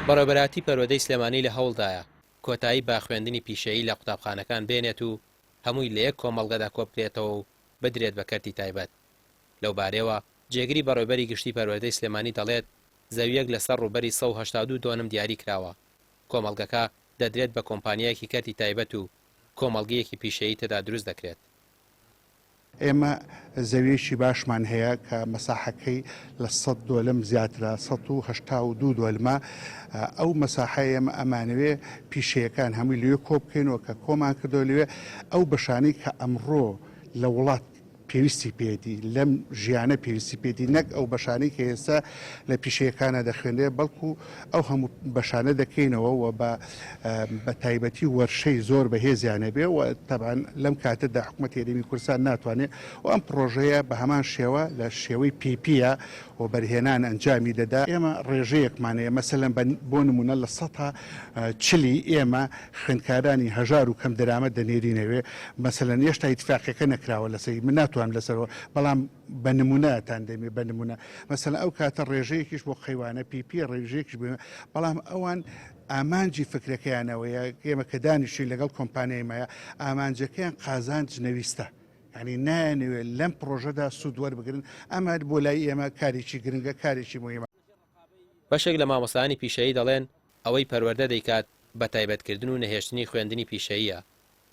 بەڕێوەبەراتی پەروەردەی سلێمانی لە هەوڵدایە کۆتایی با خوێندنی پیشەیی لە قوتابخانەکان بێنێت و هەمووی لە یەک کۆمەڵگەدا کۆبکرێتەوە و بدرێت بە کەرتی تایبەت. لەو بارەوە جێگری بەڕێوەبەری گشتی پەروەردەی سلێمانی دەڵێت زەویەک لەسەر ڕووبەری 182 دۆنم دیاری کراوە. کۆمەڵگەکە دەدرێت بە کۆمپانیایەکی کەرتی تایبەت و کۆمەڵگەیەکی پیشەیی تێدا دروست دەکرێت. ئێمە زەویەکی باشمان هەیە کە مەساحەکەی لە 100 دۆلم زیاترە 182 دۆلمە. ئەو مەساحەیە ئێمە ئەمانەوێ پیشەیەکان هەمووی لێ کۆ بکەینەوە کە کۆمان کردو لێوێ ئەو بەشانەی کە ئەمڕۆ لە وڵات پێویستی پێدی لەم ژیانە پێویستی پێدی نەک ئەو بەشانەی کە ئێستا لە پیشەیەکانە دەخوێنێ بەڵکو ئەو هەموو بەشانە دەکەینەوە و بە تایبەتی وەرشەی زۆر بەهێزیانە بێ و تەبان لەم کاتەدا حکوومەت هێرێمی کوردستان ناتوانێت و ئەم پرۆژەیە بە هەمان شێوە لە شێوەی پیپیە و بەرهێنان ئەنجامی دەدا. ئێمە ڕێژەیەکمانەیە مەسەلەن بۆ نمونە لە 140 ئێمە خوێندکارانی هەژار و کەم دەرامەت دەنێرینەوێ مەسەلەن هێشتا ئیتفاقیەکە نەکراوە لەسەری من ناتوانم لەسەرەوە بەڵام بە نمونەتان دەمێ بە نمونە مەسەلەن ئەو کاتە ڕێژەیەکیش بۆ قەیوانە پیپی ڕێژەیەکیش بێ بەڵام ئەوان ئامانجی فکرەکەیانەوەیە ئێمە کە دانیشی لەگەڵ کۆمپانیایمایە ئامانجەکەیان قازانج نەویستە ینی نانوێت لەم پرۆژەدا سوود وەربگرن ئەمە بۆ لای ئێمە کارێکی گرنگە کارێکی مهمە. بەشێک لە مامۆستایانی پیشەیی دەڵێن ئەوەی پەروەردە دەیکات بە تایبەتکردن و نەهێشتنی خوێندنی پیشەییە.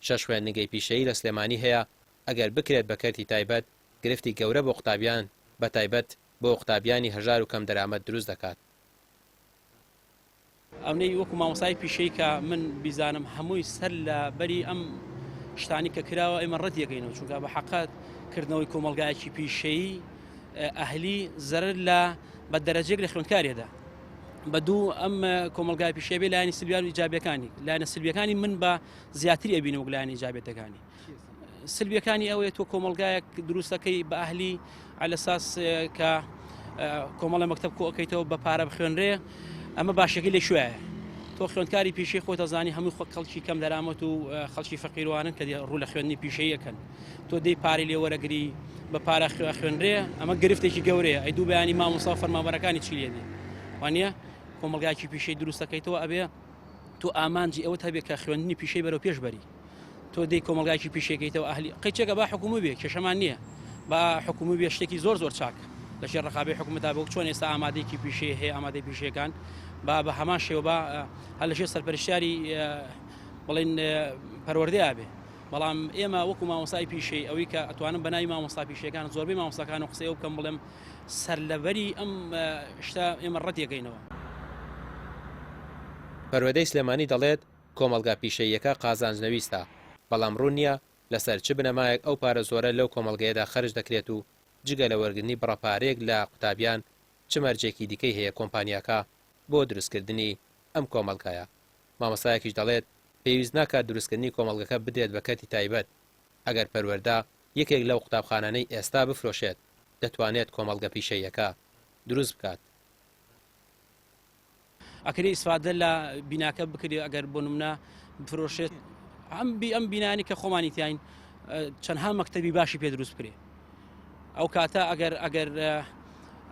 6 خوێندنگەی پیشەیی لە سلێمانی هەیە ئەگەر بکرێت بە کەرتی تایبەت گرفتی گەورە بۆ قوتابیان بە تایبەت بۆ قوتابیانی هەژار و کەم دەرامەت دروست دەکات. ئەمنەی وەکو مامۆستای پیشەیی کە من بیزانم هەمووی سەر لە بەری ئەم شتانی کە کراوە ئێمە ڕەت یەکەینەوە چونکە بە حەقات کردنەوەی کۆمەڵگایەکی پیشەیی ئەهلی زەرر لە بە دەرەجێک لە خوێندکارێدا بە دوو ئەم کۆمەڵگای پیشەیە بێ لایەنی سلبیان و ئیجابیەکانی لایەنە سلبیەکانی من بە زیاتری ئەبینە وەک لایەنی ئیجابیەتەکانی. سلبیەکانی ئەوەیە تۆ کۆمەڵگایەک دروستەکەی بە ئەهلی على ئەساس کە کۆمەڵە مەکتەب کۆ ئەەکەیتەوە بە پارە بخوێنرێ ئەمە باشەکەی لێ شوێیە. تۆ خوێندکاری پیشەی خۆت دەزانی هەموو خەڵکی کەم دەرامەت و خەڵکی فەقیروانن کە ڕوو لە خوێندنی پیشەیەکەن تۆ دەی پارەی لێ وەرەگری بە پارە خوێنرێ ئەمە گرفتێکی گەورەیە. ئەی دوو بەیانی مامۆستا و فەرمانبەرەکانی چی لێ دێ وانە کۆمەڵگایکی پیشەی دروستەکەیتەوە ئەبێ تۆ ئامانجی ئەوت هەبێ کە خوێندنی پیشەی بەرەو پێش بەری تۆ دەی کۆمەڵگایکی پیشەکەیتەوە ئەهلی قەیچێکە با حکوومی بێ کێشەمان نییە با حکوومی بێ شتێکی زۆر زۆر چاک لە ژێر ڕقابەی حکوومەتدا بۆ چۆن ئێستا ئامادەیەکی پیشەیە هەیە ئامادەی پیشەکان بە هەمان شێوە بە هەر لەژێر سەرپەرشتیاری بڵێن پەروەردەیە بێ. بەڵام ئێمە وەکو مامۆستای پیشەی ئەوەی کە ئەتوانم بەناوی مامۆستا پیشەکان زۆربەی مامۆستاکان و قسەی ئەو بکەم بڵێم سەرلەبەری ئەم شتە ئێمە ڕەت یەکەینەوە. پەروەردەی سلێمانی دەڵێت کۆمەڵگا پیشەییەکە قازانجنەویستە بەڵام ڕوون نییە لەسەر چ بنەمایەک ئەو پارە زۆرە لەو کۆمەڵگەیەدا خەرج دەکرێت و جگە لە وەرگرتنی بڕەپارەیەک لە قوتابیان چ مەرجێکی دیکەی هەیە کۆمپانیاکە بۆ دروستکردنی ئەم کۆمەڵگایە. مامۆستایەکیش دەڵێت پێویست ناکات دروستکردنی کۆمەڵگەکە بدرێت بە کەرتی تایبەت ئەگەر پەروەردە یەکێک لەو قوتابخانانەی ئێستا بفرۆشێت دەتوانێت کۆمەڵگە پیشەیەکە دروست بکات. ئەکری ئیسفادە لە بیناکە بکرێت ئەگەر بۆ نمونە بفرۆشێت ئەم بینانی کە خۆمانی تیاین چەندها مەکتەبی باشی پێ دروست بکرێت ئەو کاتە ئەگەر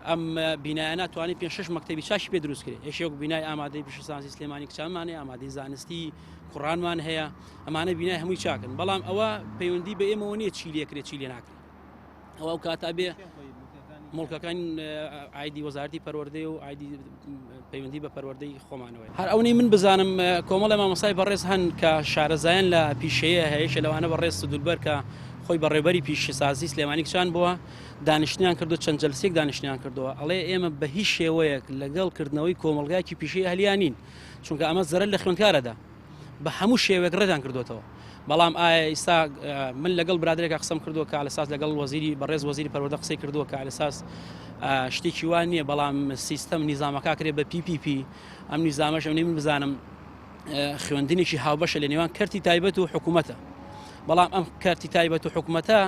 ئەم بینایانە توانێت 5-6 مەکتەبی چاشی پێ دروست کرێت. یەکێک بینای ئامادەی پیشەسازی سلێمانی کچانمانێ ئامادەی زانستی قوڕانمان هەیە ئەمانە بینای هەمووی چاکن بەڵام ئەوە پەیوەندی بە ئێمەوە نییە چی لێکرێت چی لێ ناکرێت ئەو کاتە بێ مڵکەکان ئایدی وەزارەتی پەروەردەی و ئایدی پەیوەندی بە پەروەردەی خۆمانەوەی هەر ئەوەی من بزانم کۆمەڵە مامۆستای بەڕێز هەن کە شارەزایان لە پیشەیە هەیەش لەوانە بەڕێز سدولبەر کە خۆی بەڕێبەری پیشەسازی سلێمانی کچان بووە دانیشتیان کردو چەند جەلسێک دانیشتیان کردووە ئەڵێ ئێمە بە هیچ شێوەیەک لەگەڵ کردنەوەی کۆمەڵگایکی پیشەی ئەهلیانین چونکە ئەمە زەرەر لە خوێندکارەدا بە هەموو شێوەیەک ڕێدان کردوێتەوە. بەڵام ئایا ئێستا من لەگەڵ برادێکە قسەم کردووە کە لەساس لەگەڵ وەزیری بەڕێز وەزیری پەروەردە قسەی کردووە کە لەساس شتێکی وان نییە بەڵام سیستەم نیزامەکە کرێت بە PPP ئەم نیزامەش ئەمنی من بزانم خوێندنێکی هاوبەشە لە نێوان کەرتی تایبەت و حکوومەتە بەڵام ئەم کەرتی تایبەت و حکوومەتە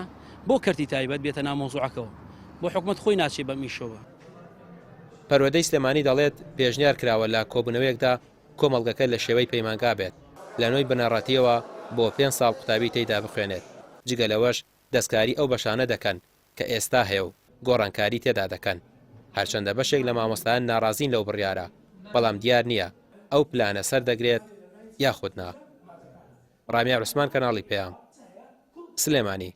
بۆ کەرتی تایبەت بێتە ناو مۆزوعەکەەوە بۆ حکوومەت خۆی ناچێت بە میشەوە. پەروەردەی سلێمانی دەڵێت پێشنیار کراوە لە کۆبوونەوەیەکدا کۆمەڵگەکە لە شێوەی پەیمانگا بێت لە نۆی بنەڕەتیەوە بۆ 5 ساڵ قوتابی تێیدا بخوێنێت جگە لەوەش دەستکاری ئەو بەشانە دەکەن کە ئێستا هەیە و گۆڕانکاری تێدا دەکەن. هەرچەندە بەشێک لە مامۆستایان ناڕازین لەو بڕیارە بەڵام دیار نییە ئەو پلانە سەردەگرێت یاخودنا. ڕامیا عوسمان، کەناڵی پێام، سلێمانی.